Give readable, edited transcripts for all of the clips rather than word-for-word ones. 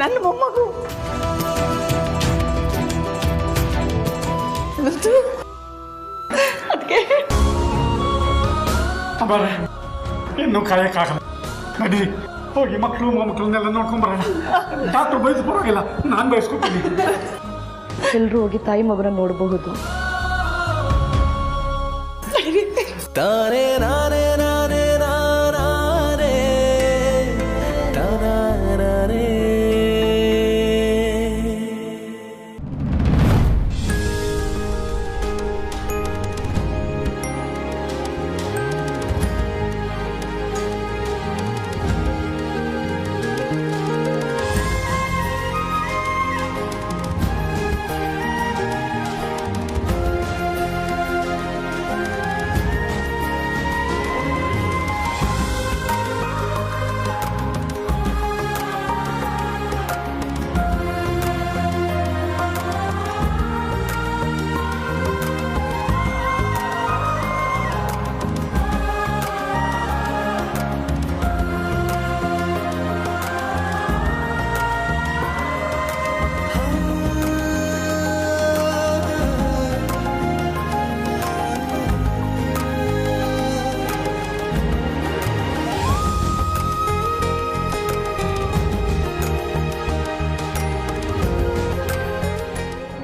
ನನ್ನ ಮೊಮ್ಮಗು. ಅದಕ್ಕೆ ಇನ್ನೂ ಕಾಯಕ್ಕಾಗಲ್ಲ. ನಡಿ ಹೋಗಿ ಮಕ್ಕಳು ಮೊಮ್ಮಕ್ಕಳನ್ನೆಲ್ಲ ನೋಡ್ಕೊಂಬರೋಣ. ಡಾಕ್ಟರ್ ಬಯಸ್ ಪರವಾಗಿಲ್ಲ, ನಾನು ಬಯಸ್ಕೊತೀನಿ. ಎಲ್ಲರೂ ಹೋಗಿ ತಾಯಿ ಮಗನ ನೋಡಬಹುದು. ತಾನೇ ನಾನೇ ನಾನೇ ನಾನೇ ತಾನೇ.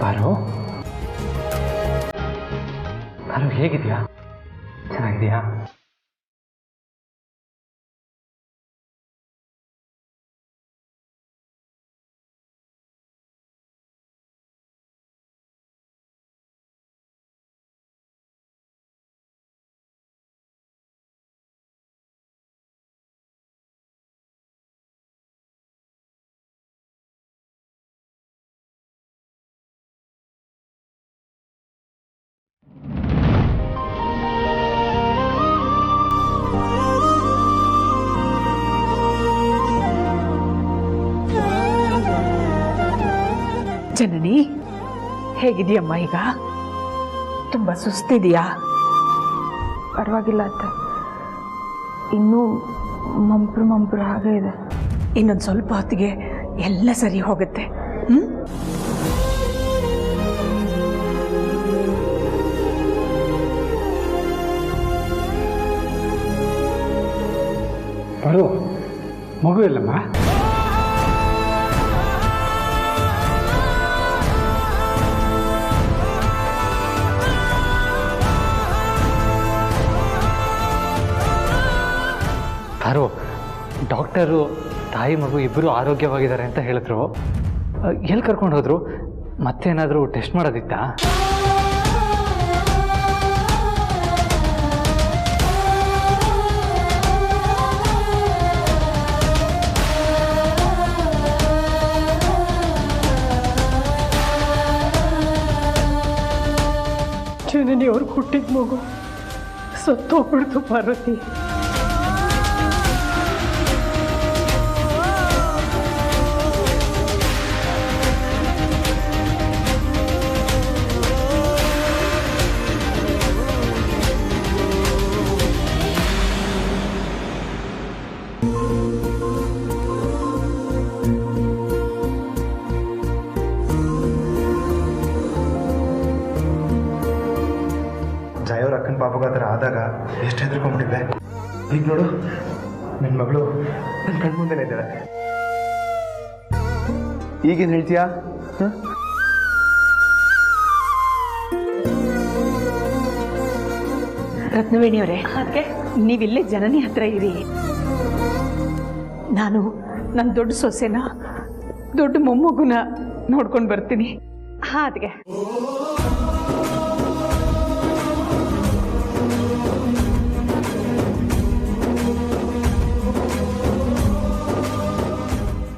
ಪಾರು, ಪಾರು ಹೇಗಿದೆಯಾ? ಚೆನ್ನಾಗಿದೆಯಾ? ಜನನಿ, ಹೇಗಿದೆಯಮ್ಮ? ಈಗ ತುಂಬ ಸುಸ್ತಿದೆಯಾ? ಪರವಾಗಿಲ್ಲ ಅತ್ತೆ, ಇನ್ನೂ ಮಂಪ್ರು ಹಾಗೆ ಇದೆ. ಇನ್ನೊಂದು ಸ್ವಲ್ಪ ಹೊತ್ತಿಗೆ ಎಲ್ಲ ಸರಿ ಹೋಗುತ್ತೆ. ಪಾರು, ಮಗು ಇಲ್ಲಮ್ಮ? ಪಾರು, ಡಾಕ್ಟರು ತಾಯಿ ಮಗು ಇಬ್ಬರು ಆರೋಗ್ಯವಾಗಿದ್ದಾರೆ ಅಂತ ಹೇಳಿದ್ರು. ಎಲ್ಲಿ ಕರ್ಕೊಂಡು ಹೋದ್ರು? ಮತ್ತೇನಾದರೂ ಟೆಸ್ಟ್ ಮಾಡೋದಿತ್ತಾ? ಜನನಿ ಅವ್ರು ಹುಟ್ಟಿದ ಮಗು ಸತ್ತೋಗ್ಬಿಡ್ತು ಪಾರ್ವತಿ. ಜಯವ್ರ ಅಕ್ಕನ ಪಾಪಗ ಆ ಥರ ಆದಾಗ ಎಷ್ಟು ಹೆದರ್ಕೊಂಡ್ಬಿಟ್ಟಿದ್ದೆ. ಈಗ ನೋಡು, ನನ್ನ ಮಗಳು ನನ್ನ ಕಣ್ಮುಂದೆನೇ ಇದ್ದಾಳೆ. ಈಗೇನು ಹೇಳ್ತೀಯಾ? ರತ್ನವೇಣಿಯವರೇ, ಅದಕ್ಕೆ ನೀವಿಲ್ಲೇ ಜನನಿ ಹತ್ರ ಇರಿ. ನಾನು ನನ್ನ ದೊಡ್ಡ ಸೊಸೆನ, ದೊಡ್ಡ ಮೊಮ್ಮಗುನ ನೋಡ್ಕೊಂಡು ಬರ್ತೀನಿ. ಹಾಂ ಅದಕ್ಕೆ.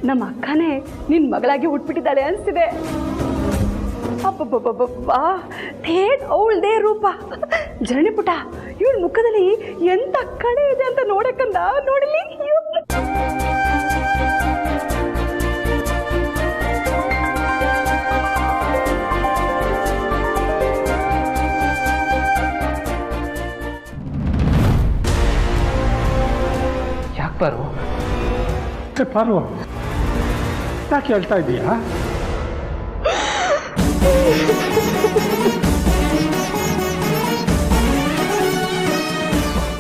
ನಮ್ಮ ಅಕ್ಕನೇ ನಿನ್ನ ಮಗಳಾಗಿ ಹುಟ್ಬಿಟ್ಟಿದ್ದಾಳೆ ಅನಿಸ್ತಿದೆ. ಅಬ್ಬಬ್ಬಬ್ಬಬ್ಬಾ, ಥೇಟ್ ಅವಳದೇ ರೂಪ. ಜರಣಿ ಪುಟ, ಇವಳ ಮುಖದಲ್ಲಿ ಎಂತ ಕಳೆ ಇದೆ ಅಂತ ನೋಡಕ್ಕಂದ ನೋಡಲಿ. ಯಾಕೆ ಪಾರು? ಪಾರು, ಯಾಕೆ ಹೇಳ್ತಾ ಇದ್ದೀಯಾ?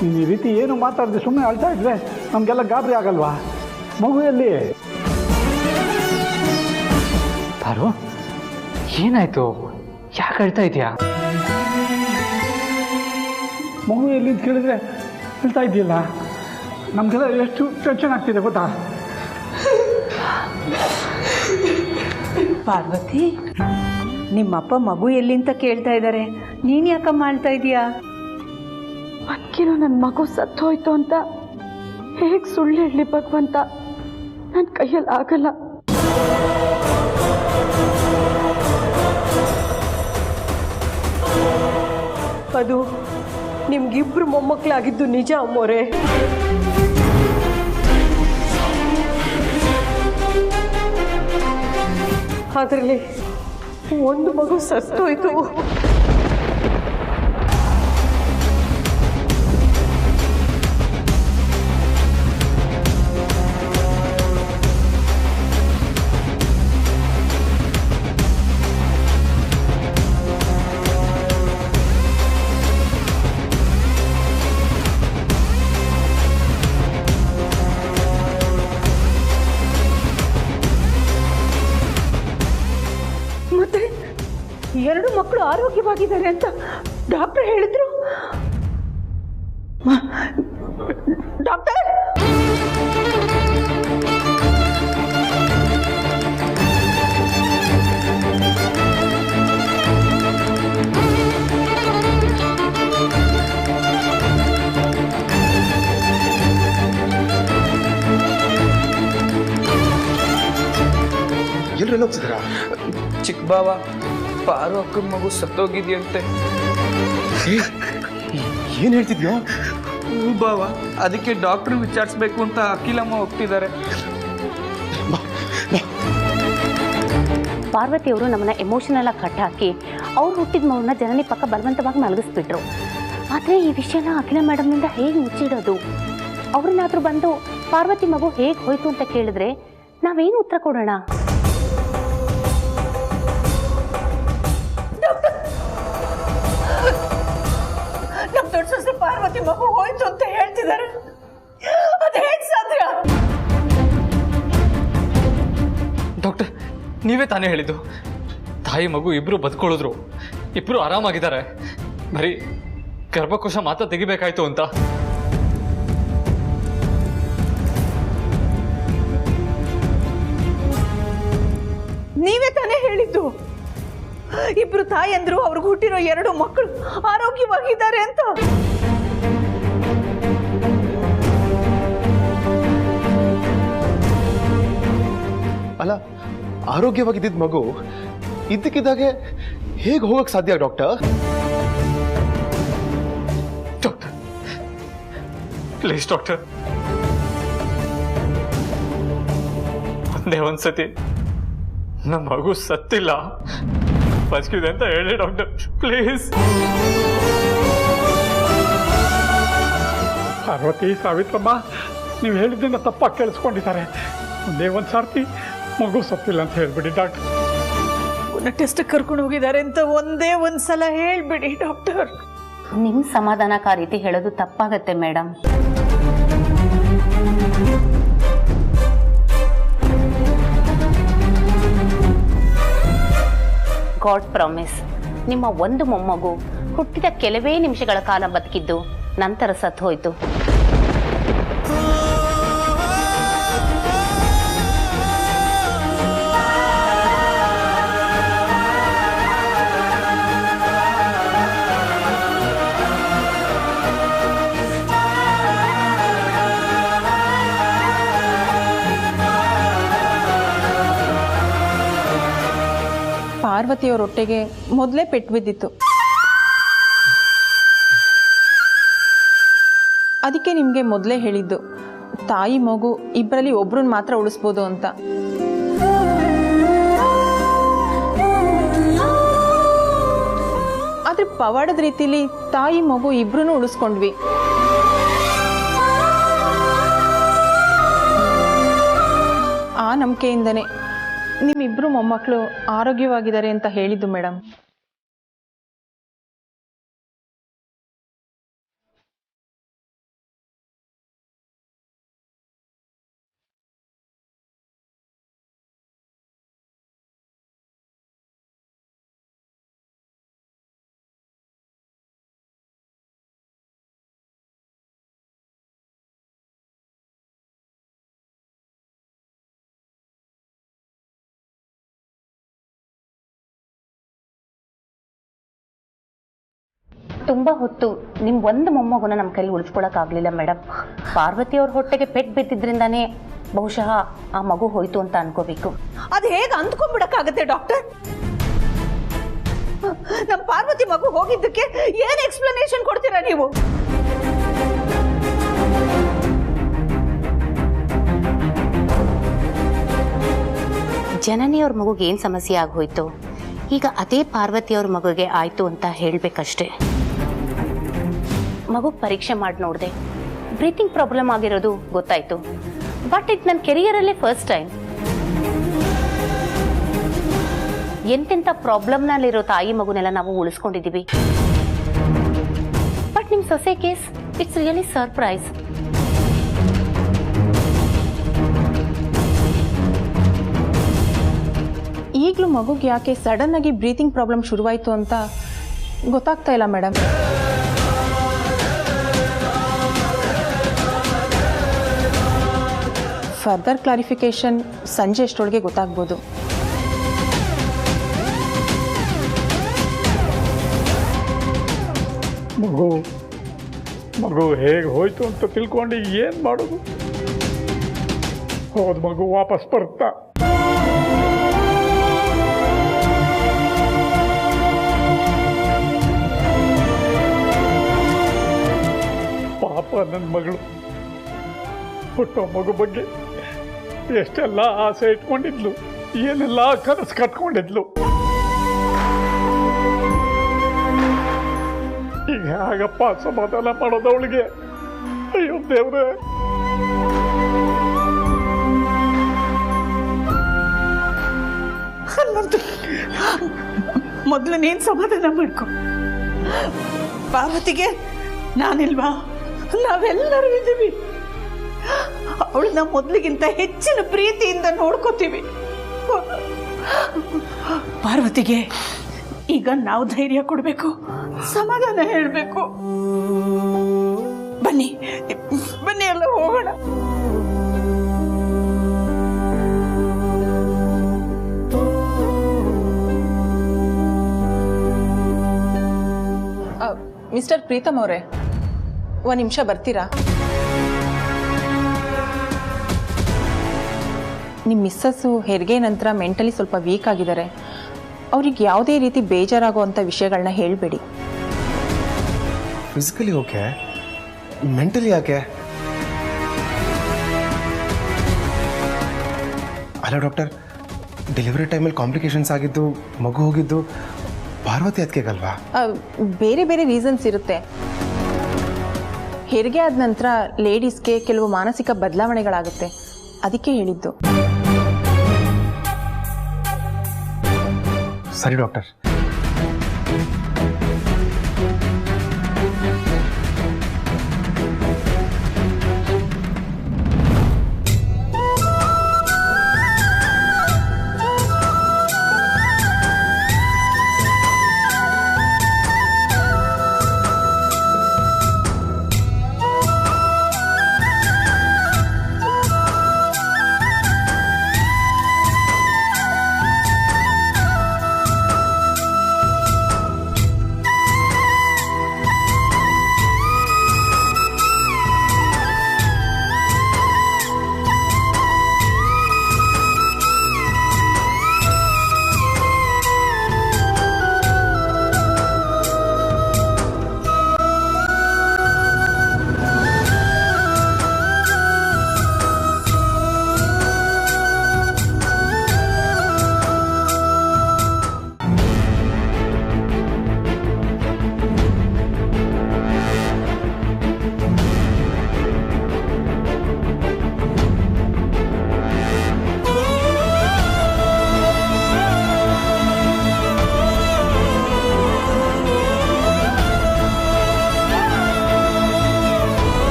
ನೀನು ಈ ರೀತಿ ಏನು ಮಾತಾಡಿದೆ ಸುಮ್ಮನೆ ಅಳ್ತಾ ಇದ್ರೆ ನಮಗೆಲ್ಲ ಗಾಬರಿ ಆಗಲ್ವಾ? ಮಗು ಎಲ್ಲಿ? ಪಾರು, ಏನಾಯ್ತು? ಯಾಕೆ ಹೇಳ್ತಾ ಇದೆಯಾ? ಮಗು ಎಲ್ಲಿ ಅಂತ ಕೇಳಿದ್ರೆ ಹೇಳ್ತಾ ಇದೆಯಲ್ಲ, ನಮಗೆಲ್ಲ ಎಷ್ಟು ಟೆನ್ಷನ್ ಆಗ್ತಿದೆ ಗೊತ್ತಾ? ಪಾರ್ವತಿ, ನಿಮ್ಮಪ್ಪ ಮಗು ಎಲ್ಲಿ ಅಂತ ಕೇಳ್ತಾ ಇದ್ದಾರೆ, ನೀನು ಯಾಕಮ್ಮ ಮಾಡ್ತಾ ಇದೀಯಾ? ಅದಕ್ಕೇನೋ ನನ್ನ ಮಗು ಸತ್ತೋಯ್ತು ಅಂತ ಹೇಗೆ ಸುಳ್ಳು ಹೇಳಲಿ ಭಗವಂತ, ನನ್ನ ಕೈಯಲ್ಲಿ ಆಗಲ್ಲ. ಅದು ನಿಮ್ಗಿಬ್ರು ಮೊಮ್ಮಕ್ಕಳಾಗಿದ್ದು ನಿಜ ಅಮ್ಮೋರೆ. ಅದರಲ್ಲಿ ಒಂದು ಮಗು ಸತ್ತೋಯ್ತು. ಮತ್ತೆ 2 ಮಕ್ಕಳು ಆರೋಗ್ಯವಾಗಿದ್ದಾರೆ ಅಂತ ಡಾಕ್ಟರ್ ಹೇಳಿದ್ರು. ಡಾಕ್ಟರ್, ಎಲ್ಲರೆಲ್ಲ ಹೋಗ್ತಿದ್ದೀರಾ? ಚಿಕ್ಕ ಬಾವ, ಪಾರು ಅಕ್ಕನ ಮಗು ಸತ್ತೋಗಿದ್ಯಂತೆ. ಏನು ಹೇಳ್ತಿದ್ಯೋ? ಹೂ ಬಾವ, ಅದಕ್ಕೆ ಡಾಕ್ಟ್ರ್ ವಿಚಾರಿಸ್ಬೇಕು ಅಂತ ಅಖಿಲಮ್ಮ ಹೋಗ್ತಿದ್ದಾರೆ. ಪಾರ್ವತಿಯವರು ನಮ್ಮನ್ನ ಎಮೋಷನಲ್ ಆಗಿ ಕಟ್ಟಾಕಿ ಅವ್ರು ಹುಟ್ಟಿದ ಮಗುನ ಜನನಿ ಪಕ್ಕ ಬಲವಂತವಾಗಿ ಮಲಗಿಸ್ಬಿಟ್ರು. ಆದರೆ ಈ ವಿಷಯನ ಅಖಿಲ ಮೇಡಮ್ನಿಂದ ಹೇಗೆ ಮುಚ್ಚಿಡೋದು? ಅವ್ರನ್ನಾದ್ರೂ ಬಂದು ಪಾರ್ವತಿ ಮಗು ಹೇಗೆ ಹೋಯ್ತು ಅಂತ ಕೇಳಿದ್ರೆ ನಾವೇನು ಉತ್ತರ ಕೊಡೋಣ? ನಮ್ಮ ದೊಡ್ಡ ಸೊಸೆ ಪಾರ್ವತಿ ಮಗು ಹೋಯ್ತು ಅಂತ ಹೇಳ್ತಿದ್ದಾರೆ, ಅದು ಹೇಗೆ ಸಾಧ್ಯ? ಡಾಕ್ಟರ್, ನೀವೇ ತಾನೇ ಹೇಳಿದ್ದು ತಾಯಿ ಮಗು ಇಬ್ರು ಬದುಕೊಳ್ಳಿದ್ರು, ಇಬ್ರು ಆರಾಮಾಗಿದ್ದಾರೆ, ಬರೀ ಗರ್ಭಕೋಶ ಮಾತ್ರ ತೆಗಿಬೇಕಾಯ್ತು ಅಂತ. ನೀವೇ ತಾನೇ ಹೇಳಿದ್ದು ಇಬ್ರು ತಾಯಂದ್ರು ಅವ್ರಿಗೆ ಹುಟ್ಟಿರೋ 2 ಮಕ್ಕಳು ಆರೋಗ್ಯವಾಗಿದ್ದಾರೆ ಅಂತ. ಅಲ್ಲ, ಆರೋಗ್ಯವಾಗಿದ್ದ ಮಗು ಇದ್ದಕ್ಕಿದ್ದಾಗೆ ಹೇಗೆ ಹೋಗಕ್ಕೆ ಸಾಧ್ಯ ಡಾಕ್ಟರ್? ಡಾಕ್ಟರ್, ಪ್ಲೀಸ್ ಡಾಕ್ಟರ್, ಒಂದೇ ಒಂದ್ಸತಿ ನಮ್ಮ ಮಗು ಸತ್ತಿಲ್ಲ, ಬದುಕಿದೆ ಅಂತ ಹೇಳಿ ಡಾಕ್ಟರ್, ಪ್ಲೀಸ್. ಪಾರ್ವತಿ, ಸಾವಿತ್ರಮ್ಮ, ನೀವು ಹೇಳಿದ್ದನ್ನು ತಪ್ಪಾಗಿ ಕೇಳಿಸ್ಕೊಂಡಿದ್ದಾರೆ. ಒಂದೇ ಒಂದು ಸರ್ತಿ ಮಗು ಸತ್ತಿಲ್ಲ ಅಂತ ಹೇಳ್ಬಿಡಿ ಡಾಕ್ಟರ್. ಟೆಸ್ಟ್ ಕರ್ಕೊಂಡು ಹೋಗಿದ್ದಾರೆ ಅಂತ ಒಂದೇ ಒಂದ್ಸಲ ಹೇಳ್ಬಿಡಿ ಡಾಕ್ಟರ್. ನಿಮ್ಮ ಸಮಾಧಾನಕ್ಕೆ ಆ ರೀತಿ ಹೇಳೋದು ತಪ್ಪಾಗತ್ತೆ ಮೇಡಮ್. ಗಾಡ್ ಪ್ರಾಮಿಸ್, ನಿಮ್ಮ ಒಂದು ಮೊಮ್ಮಗು ಹುಟ್ಟಿದ ಕೆಲವೇ ನಿಮಿಷಗಳ ಕಾಲ ಬದುಕಿದ್ದು ನಂತರ ಸತ್ತು ಹೋಯಿತು. ಪಾರ್ವತಿಯವರೊಟ್ಟೆಗೆ ಮೊದಲೇ ಪೆಟ್ಟು ಬಿದ್ದಿತ್ತು. ಅದಕ್ಕೆ ನಿಮಗೆ ಮೊದಲೇ ಹೇಳಿದ್ದು ತಾಯಿ ಮಗು ಇಬ್ಬರಲ್ಲಿ ಒಬ್ರನ್ನ ಮಾತ್ರ ಉಳಿಸ್ಬೋದು ಅಂತ. ಆದರೆ ಪವಾಡದ ರೀತಿಲಿ ತಾಯಿ ಮಗು ಇಬ್ರು ಉಳಿಸ್ಕೊಂಡ್ವಿ. ಆ ನಂಬಿಕೆಯಿಂದನೇ ನಿಮ್ಮಿಬ್ಬರು ಮೊಮ್ಮಕ್ಕಳು ಆರೋಗ್ಯವಾಗಿದ್ದಾರೆ ಅಂತ ಹೇಳಿದ್ದು ಮೇಡಮ್. ತುಂಬ ಹೊತ್ತು ನಿಮ್ಮ ಒಂದು ಮೊಮ್ಮಗನ ನಮ್ಮ ಕೈಲಿ ಉಳಿಸ್ಕೊಳಕ್ಕಾಗಲಿಲ್ಲ ಮೇಡಮ್. ಪಾರ್ವತಿ ಅವ್ರ ಹೊಟ್ಟೆಗೆ ಪೆಟ್ಟು ಬಿದ್ದಿದ್ರಿಂದಾನೇ ಬಹುಶಃ ಆ ಮಗು ಹೋಯ್ತು ಅಂತ ಅನ್ಕೋಬೇಕು. ಅದು ಹೇಗೆ ಅಂದ್ಕೊಂಡ್ಬಿಡಕ್ಕಾಗತ್ತೆ ಡಾಕ್ಟರ್? ನಮ್ಮ ಪಾರ್ವತಿ ಮಗು ಹೋಗಿದ್ದಕ್ಕೆ ಏನು ಎಕ್ಸ್ಪ್ಲನೇಷನ್ ಕೊಡ್ತೀರಾ ನೀವು? ಜನನಿಯವ್ರ ಮಗುಗೆ ಏನು ಸಮಸ್ಯೆ ಆಗೋಯ್ತು, ಈಗ ಅದೇ ಪಾರ್ವತಿಯವ್ರ ಮಗುಗೆ ಆಯ್ತು ಅಂತ ಹೇಳಬೇಕಷ್ಟೆ. ಮಗು ಪರೀಕ್ಷೆ ಮಾಡಿ ನೋಡಿದೆ, ಬ್ರೀತಿಂಗ್ ಪ್ರಾಬ್ಲಮ್ ಆಗಿರೋದು ಗೊತ್ತಾಯ್ತು. ಬಟ್ ಇದು ನನ್ನ ಕೆರಿಯರಲ್ಲೇ ಫಸ್ಟ್ ಟೈಮ್. ಎಂತೆಂಥ ಪ್ರಾಬ್ಲಮ್ನಲ್ಲಿರೋ ತಾಯಿ ಮಗುನೆಲ್ಲ ನಾವು ಉಳಿಸ್ಕೊಂಡಿದ್ದೀವಿ. ಬಟ್ ನಿಮ್ಮ ಸೊಸೆ ಕೇಸ್ ಇಟ್ಸ್ ರಿಯಲಿ ಸರ್ಪ್ರೈಸ್. ಈಗಲೂ ಮಗುಗೆ ಯಾಕೆ ಸಡನ್ ಆಗಿ ಬ್ರೀತಿಂಗ್ ಪ್ರಾಬ್ಲಮ್ ಶುರುವಾಯಿತು ಅಂತ ಗೊತ್ತಾಗ್ತಾ ಇಲ್ಲ ಮೇಡಮ್. ಫರ್ದರ್ ಕ್ಲಾರಿಫಿಕೇಶನ್ ಸಂಜೆ ಅಷ್ಟೊಳಗೆ ಗೊತ್ತಾಗ್ಬೋದು. ಮಗು ಹೇಗೆ ಹೋಯ್ತು ಅಂತ ತಿಳ್ಕೊಂಡು ಏನು ಮಾಡೋದು? ಹೋದ ಮಗು ವಾಪಸ್ ಬರುತ್ತಾ? ಪಾಪ ನನ್ನ ಮಗಳು ಹುಟ್ಟೋ ಮಗು ಬಗ್ಗೆ ಎಷ್ಟೆಲ್ಲ ಆಸೆ ಇಟ್ಕೊಂಡಿದ್ಲು, ಏನೆಲ್ಲ ಕನಸು ಕಟ್ಕೊಂಡಿದ್ಲು. ಈಗ ಹಾಗಪ್ಪ ಸಮಾಧಾನ ಮಾಡೋದು ಅವಳಿಗೆ? ಅಯ್ಯೋ ದೇವ್ರೆ. ಮೊದಲು ನೀನು ಸಮಾಧಾನ ಮಾಡ್ಕೊ. ಪಾರ್ವತಿಗೆ ನಾನಿಲ್ವಾ? ನಾವೆಲ್ಲರೂ ಇದ್ದೀವಿ. ಅವಳನ್ನ ಮೊದಲಿಗಿಂತ ಹೆಚ್ಚಿನ ಪ್ರೀತಿಯಿಂದ ನೋಡ್ಕೋತೀವಿ. ಪಾರ್ವತಿಗೆ ಈಗ ನಾವು ಧೈರ್ಯ ಕೊಡಬೇಕು, ಸಮಾಧಾನ ಹೇಳಬೇಕು. ಬನ್ನಿ ಬನ್ನಿ ಎಲ್ಲ ಹೋಗೋಣ. ಮಿಸ್ಟರ್ ಪ್ರೀತಮ್ ಅವರೇ, ಒಂದು ನಿಮಿಷ ಬರ್ತೀರಾ? ನಿಮ್ಮ ಮಿಸ್ಸಸ್ಸು ಹೆರಿಗೆ ನಂತರ ಮೆಂಟಲಿ ಸ್ವಲ್ಪ ವೀಕ್ ಆಗಿದ್ದಾರೆ. ಅವ್ರಿಗೆ ಯಾವುದೇ ರೀತಿ ಬೇಜಾರಾಗುವಂಥ ವಿಷಯಗಳನ್ನ ಹೇಳಬೇಡಿ. ಫಿಸಿಕಲಿ ಓಕೆ, ಮೆಂಟಲಿ ಯಾಕೆ? ಅಲ್ಲ ಡಾಕ್ಟರ್, ಡೆಲಿವರಿ ಟೈಮಲ್ಲಿ ಕಾಂಪ್ಲಿಕೇಶನ್ಸ್ ಆಗಿದ್ದು, ಮಗು ಹೋಗಿದ್ದು ಪಾರ್ವತಿ ಅದಕ್ಕೆಗಲ್ವಾ? ಬೇರೆ ಬೇರೆ ರೀಸನ್ಸ್ ಇರುತ್ತೆ. ಹೆರಿಗೆ ಆದ ನಂತರ ಲೇಡೀಸ್ಗೆ ಕೆಲವು ಮಾನಸಿಕ ಬದಲಾವಣೆಗಳಾಗುತ್ತೆ, ಅದಕ್ಕೆ ಹೇಳಿದ್ದು. ಸರಿ ಡಾಕ್ಟರ್.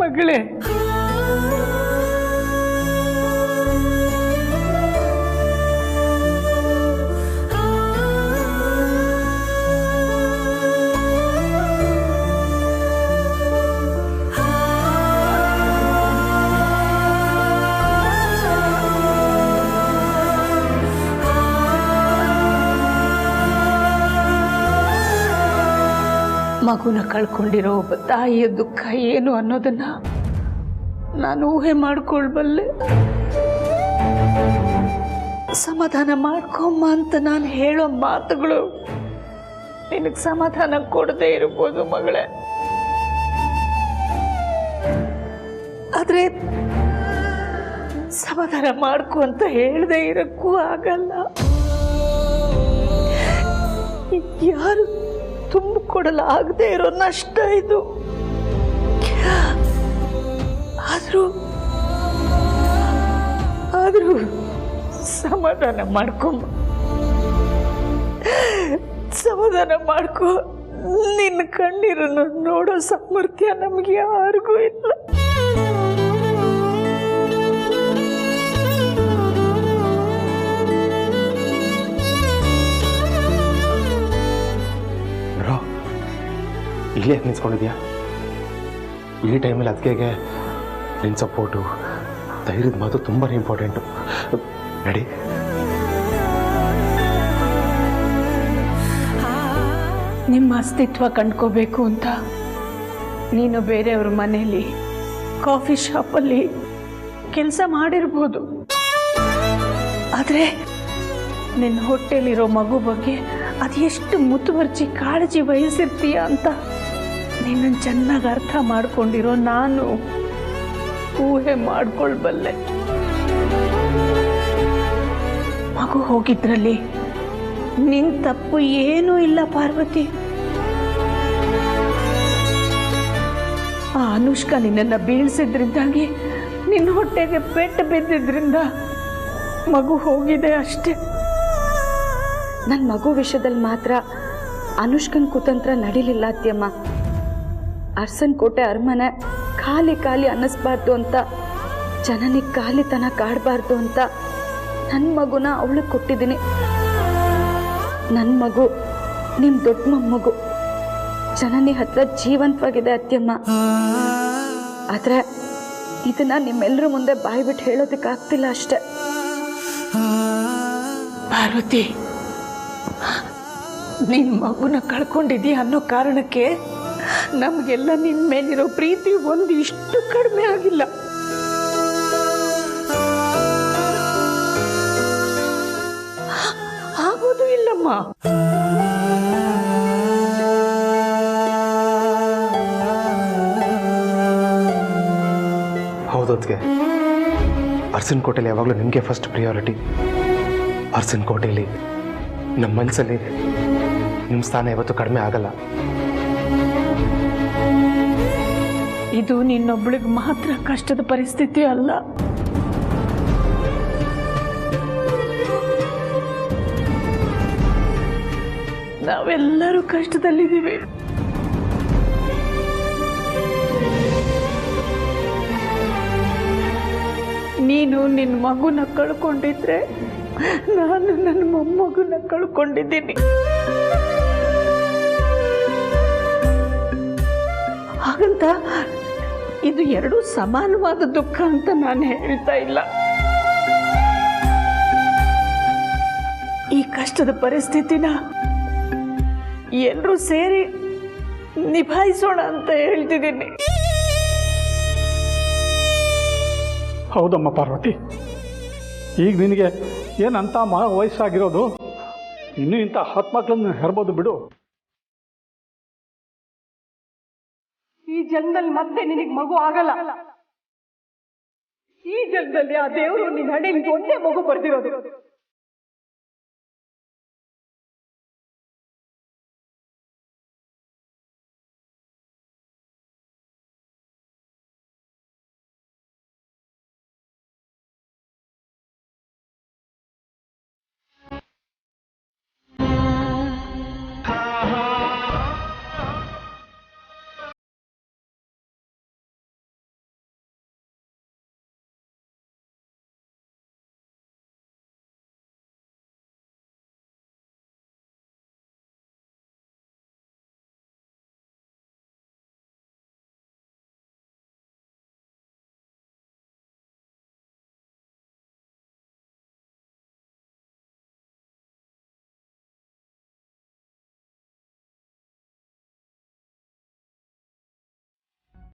ಮಗಳೇ. ಮಗುನ ಕಳ್ಕೊಂಡಿರೋ ಒಬ್ಬ ತಾಯಿಯ ದುಃಖ ಏನು ಅನ್ನೋದನ್ನ ನಾನು ಊಹೆ ಮಾಡ್ಕೊಳ್ಬಲ್ಲೆ. ಸಮಾಧಾನ ಮಾಡ್ಕೊಮ್ಮ ಅಂತ ನಾನು ಹೇಳೋ ಮಾತುಗಳು ನಿನಗೆ ಸಮಾಧಾನ ಕೊಡದೇ ಇರ್ಬೋದು ಮಗಳೇ. ಆದ್ರೆ ಸಮಾಧಾನ ಮಾಡ್ಕೊ ಅಂತ ಹೇಳ್ದೆ ಇರಕ್ಕೂ ಆಗಲ್ಲ. ಯಾರು ತುಂಬಿಕೊಡಲಾಗದೆ ಇರೋ ನಷ್ಟ ಇದು. ಆದ್ರೂ ಸಮಾಧಾನ ಮಾಡ್ಕೊ. ನಿನ್ನ ಕಣ್ಣೀರನ್ನು ನೋಡೋ ಸಾಮರ್ಥ್ಯ ನಮ್ಗೆ ಯಾರಿಗೂ ಇಲ್ಲ. ಇಲ್ಲೇ ನಿಂತ್ಕೊಂಡಿದ್ಯಾ? ಈ ಟೈಮಲ್ಲಿ ಅದಕ್ಕೆ ನಿನ್ನ ಸಪೋರ್ಟು, ಧೈರ್ಯದ ಮಾತು ತುಂಬಾ ಇಂಪಾರ್ಟೆಂಟು. ನಡಿ. ನಿಮ್ಮ ಅಸ್ತಿತ್ವ ಕಂಡ್ಕೋಬೇಕು ಅಂತ ನೀನು ಬೇರೆಯವ್ರ ಮನೆಯಲ್ಲಿ ಕಾಫಿ ಶಾಪಲ್ಲಿ ಕೆಲಸ ಮಾಡಿರ್ಬೋದು. ಆದರೆ ನಿನ್ನ ಹೊಟ್ಟೆಲಿರೋ ಮಗು ಬಗ್ಗೆ ಅದೆಷ್ಟು ಮುತುವರ್ಜಿ ಕಾಳಜಿ ವಹಿಸಿರ್ತೀಯ ಅಂತ ನಿನ್ನನ್ನು ಚೆನ್ನಾಗಿ ಅರ್ಥ ಮಾಡ್ಕೊಂಡಿರೋ ನಾನು ಊಹೆ ಮಾಡ್ಕೊಳ್ಬಲ್ಲೆ. ಮಗು ಹೋಗಿದ್ರಲ್ಲಿ ನಿನ್ ತಪ್ಪು ಏನೂ ಇಲ್ಲ ಪಾರ್ವತಿ. ಆ ಅನುಷ್ಕಾ ನಿನ್ನನ್ನು ಬೀಳ್ಸಿದ್ರಿಂದಾಗಿ ನಿನ್ನ ಹೊಟ್ಟೆಗೆ ಪೆಟ್ಟು ಬಿದ್ದಿದ್ರಿಂದ ಮಗು ಹೋಗಿದೆ ಅಷ್ಟೇ. ನನ್ನ ಮಗು ವಿಷಯದಲ್ಲಿ ಮಾತ್ರ ಅನುಷ್ಕನ್ ಕುತಂತ್ರ ನಡೀಲಿಲ್ಲ ಅತ್ಯಮ್ಮ. ಅರ್ಸನ್ ಕೋಟೆ ಅರಮನೆ ಖಾಲಿ ಖಾಲಿ ಅನ್ನಿಸ್ಬಾರ್ದು ಅಂತ, ಜನನಿಗೆ ಖಾಲಿತನ ಕಾಡಬಾರ್ದು ಅಂತ ನನ್ನ ಮಗುನ ಅವಳಿಗೆ ಕೊಟ್ಟಿದ್ದೀನಿ. ನನ್ನ ಮಗು ನಿಮ್ಮ ದೊಡ್ಡ ಮೊಮ್ಮಗು ಜನನಿ ಹತ್ರ ಜೀವಂತವಾಗಿದೆ ಅತ್ಯಮ್ಮ. ಆದರೆ ಇದನ್ನ ನಿಮ್ಮೆಲ್ಲರ ಮುಂದೆ ಬಾಯ್ಬಿಟ್ಟು ಹೇಳೋದಕ್ಕಾಗ್ತಿಲ್ಲ ಅಷ್ಟೆ. ಪಾರ್ವತಿ, ನಿನ್ನ ಮಗುನ ಕಳ್ಕೊಂಡಿದ್ದೀಯ ಅನ್ನೋ ಕಾರಣಕ್ಕೆ ನಮಗೆಲ್ಲ ನಿನ್ನ ಮೇಲಿರೋ ಪ್ರೀತಿ ಒಂದಿಷ್ಟು ಕಡಿಮೆ ಆಗಿಲ್ಲ. ಆಗೋದು ಇಲ್ಲಮ್ಮ. ಹೌದು ಅದಕ್ಕೆ ಅರ್ಸನ್ ಕೋಟೆಯಲ್ಲಿ ಯಾವಾಗಲೂ ನಿಮಗೆ ಫಸ್ಟ್ ಪ್ರಿಯಾರಿಟಿ. ಅರ್ಸನ್ ಕೋಟೆಯಲ್ಲಿ ನಮ್ಮ ಮನಸ್ಸಲ್ಲಿ ನಿಮ್ಮ ಸ್ಥಾನ ಯಾವತ್ತೂ ಕಡಿಮೆ ಆಗಲ್ಲ. ಇದು ನಿನ್ನೊಬ್ಬಳಿಗೆ ಮಾತ್ರ ಕಷ್ಟದ ಪರಿಸ್ಥಿತಿ ಅಲ್ಲ. ನಾವೆಲ್ಲರೂ ಕಷ್ಟದಲ್ಲಿದ್ದೀವಿ. ನೀನು ನಿನ್ನ ಮಗುನ ಕಳ್ಕೊಂಡಿದ್ರೆ ನಾನು ನನ್ನ ಮೊಮ್ಮಗುನ ಕಳ್ಕೊಂಡಿದ್ದೀನಿ. ಹಾಗಂತ ಇದು ಎರಡೂ ಸಮಾನವಾದ ದುಃಖ ಅಂತ ನಾನು ಹೇಳ್ತಾ ಇಲ್ಲ. ಈ ಕಷ್ಟದ ಪರಿಸ್ಥಿತಿನ ಎಲ್ಲರೂ ಸೇರಿ ನಿಭಾಯಿಸೋಣ ಅಂತ ಹೇಳ್ತಿದ್ದೀನಿ. ಹೌದಮ್ಮ ಪಾರ್ವತಿ, ಈಗ ನಿನಗೆ ಏನಂತ ವಯಸ್ಸಾಗಿರೋದು, ಇನ್ನೂ ಇಂಥ 10 ಮಕ್ಕಳನ್ನು ಹೆರ್ಬೋದು ಬಿಡು. ಈ ಜನ್ಮದಲ್ಲಿ ಮತ್ತೆ ನಿನಗೆ ಮಗು ಆಗಲ್ಲ. ಈ ಜನ್ಮದಲ್ಲಿ ಆ ದೇವರು ನಿನ್ನ ಹಣೆಯಲ್ಲಿ ಒಂದೇ ಮಗು ಬರ್ದಿರೋದು.